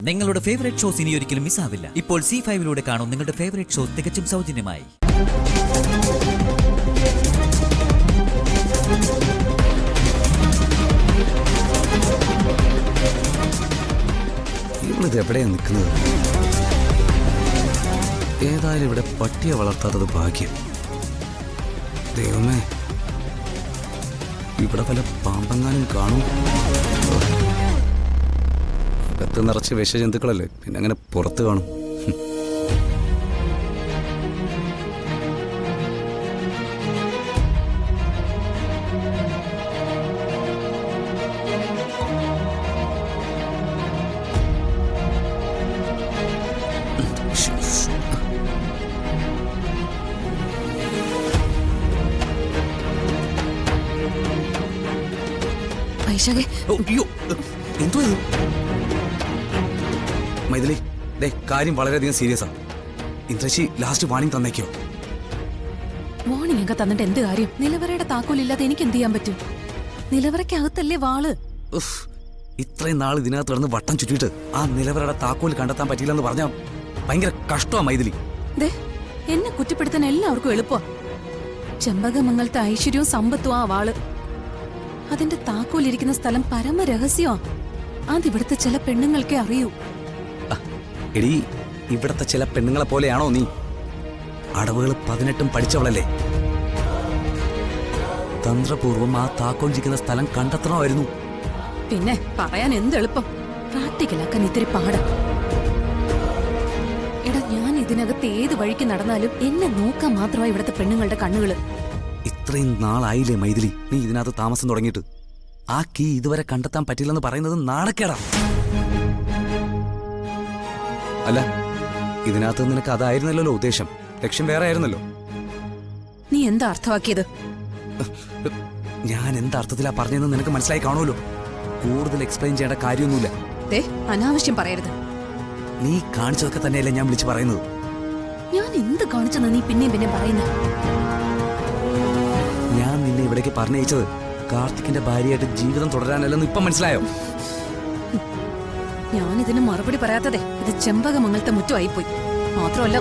നിങ്ങളുടെ favourite shows ഇനി ഒരിക്കലും മിസ്സാവില്ല. ഇപ്പോൾ C5 കാണും നിങ്ങളുടെ ഫേവറേറ്റ് ഷോസ് തികച്ചും സൗജന്യമായി. ഇവളിത് എവിടെയാണ് നിൽക്കുന്നത്? ഏതായാലും ഇവിടെ പട്ടിയെ വളർത്താത്തത് ഭാഗ്യം. ദൈവമേ, ഇവിടെ പല പാമ്പങ്ങാനും കാണും. അകത്ത് നിറച്ച് വിഷജന്തുക്കളല്ലേ, പിന്നെ അങ്ങനെ പുറത്ത് കാണും. എന്തോ മൈഥിലി, കാര്യം വളരെയധികം സീരിയസ് ആണ്. ഇന്ദ്രശി ലാസ്റ്റ് വാണിംഗ് തന്നേക്കോ? വാണിംഗ് ഒക്കെ തന്നിട്ട് എന്ത് കാര്യം? നിലവറയുടെ താക്കോലില്ലാതെ എനിക്ക് എന്ത് ചെയ്യാൻ പറ്റും? നിലവറയ്ക്കകത്തല്ലേ വാള്. ഇത്രയും നാൾ ഇതിനകത്ത് കിടന്ന് വട്ടം ചുറ്റിട്ട് ആ നിലവറയുടെ താക്കോൽ കണ്ടെത്താൻ പറ്റിയില്ലെന്ന് പറഞ്ഞാ ഭയങ്കര കഷ്ടമാ മൈഥിലി. എന്നെ കുറ്റപ്പെടുത്താൻ എല്ലാവർക്കും എളുപ്പമാ. ചെമ്പകമംഗലത്തെ ഐശ്വര്യവും സമ്പത്തും ആ വാള്. അതിന്റെ താക്കോലിരിക്കുന്ന സ്ഥലം പരമരഹസ്യമാ. അതിവിടുത്തെ ചില പെണ്ണുങ്ങൾക്കേ അറിയൂ. എടീ, ഇവിടത്തെ ചില പെണ്ണുങ്ങളെ പോലെയാണോ നീ? അടവുകൾ 18 പഠിച്ചവളല്ലേ? തന്ത്രപൂർവം ആ താക്കോലിരിക്കുന്ന സ്ഥലം കണ്ടെത്തണമായിരുന്നു. പിന്നെ പറയാൻ എന്ത് എളുപ്പം, പ്രാക്ടിക്കലാക്കാൻ ഇത്തിരി പാടാ. എടാ, ഞാൻ ഇതിനകത്ത് ഏത് വഴിക്ക് നടന്നാലും എന്നെ നോക്കാൻ മാത്രമായി ഇവിടുത്തെ പെണ്ണുങ്ങളുടെ കണ്ണുകള്. ഇത്രയും നാളായില്ലേ മൈഥിലി നീ ഇതിനകത്ത് താമസം തുടങ്ങിയിട്ട്? ആ കീ ഇതുവരെ കണ്ടെത്താൻ പറ്റില്ലെന്ന് പറയുന്നത് നാണക്കേടാ. അല്ല, ഇതിനകത്ത് നിനക്ക് അതായിരുന്നല്ലോ ഉദ്ദേശം, ലക്ഷ്യം വേറെ ആയിരുന്നല്ലോ. നീ എന്താ അർത്ഥമാക്കിയത്? ഞാൻ എന്താ അർത്ഥത്തിലാ പറഞ്ഞതെന്ന് നിനക്ക് മനസ്സിലായി കാണുമല്ലോ. കൂടുതൽ എക്സ്പ്ലെയിൻ ചെയ്യേണ്ട കാര്യമൊന്നുമില്ല. അനാവശ്യം പറയരുത്. നീ കാണിച്ചതൊക്കെ തന്നെയല്ലേ ഞാൻ വിളിച്ചു പറയുന്നത്. ഞാൻ എന്ത് കാണിച്ചെന്ന് നീ പിന്നെയും പറയുന്നത്? ഞാൻ നിന്നെ ഇവിടേക്ക് പറഞ്ഞയച്ചത് കാർത്തിക്കിന്റെ ഭാര്യയായിട്ട് ജീവിതം തുടരാനല്ലെന്ന് ഇപ്പം മനസ്സിലായോ? ഞാനിതിന് മറുപടി പറയാത്തതേ ഇത് ചെമ്പകമംഗലത്തെ മുറ്റമായിപ്പോയി. മാത്രമല്ല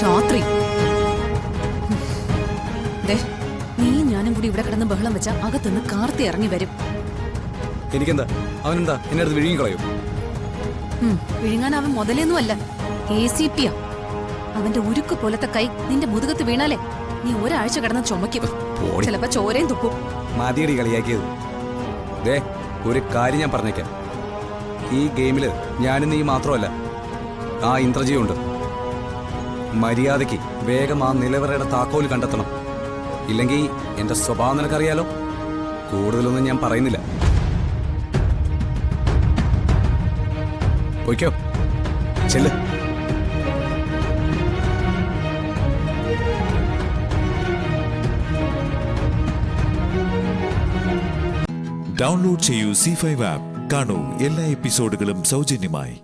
രാത്രി നീ ഞാനും കൂടി ഇവിടെ കിടന്ന് ബഹളം വെച്ച അകത്തുനിന്ന് കാർത്തി ഇറങ്ങി വരും. എനിക്കെന്താ, അവനെന്താ എന്നെ അടുത്ത് വിഴുങ്ങിക്കളയോ? വിഴുങ്ങാൻ അവൻ മുതലൊന്നും അല്ല, ACP യാ. അവന്റെ ഉരുക്ക് പോലത്തെ കൈ നിന്റെ മുതുകത്ത് വീണാലേ നീ ഒരാഴ്ച കിടന്ന് ചുമക്കും. ചിലപ്പോ ചോരയും തുപ്പും. മതിയടി കളിയാക്കിയത്. ഒരു കാര്യം ഞാൻ പറഞ്ഞേക്കാം, ഈ ഗെയിമില് ഞാനും നീ മാത്രമല്ല, ആ ഇന്ദ്രജിയുണ്ട്. മര്യാദയ്ക്ക് വേഗം ആ നിലവറയുടെ താക്കോൽ കണ്ടെത്തണം. ഇല്ലെങ്കിൽ എന്റെ സ്വഭാവം നിനക്കറിയാലോ. കൂടുതലൊന്നും ഞാൻ പറയുന്നില്ല. പോയിക്കോ, ചെല്ല്. ഡൗൺലോഡ് ചെയ്യൂ C5 ആപ്പ്. കാണൂ എല്ലാ എപ്പിസോഡുകളും സൗജന്യമായി.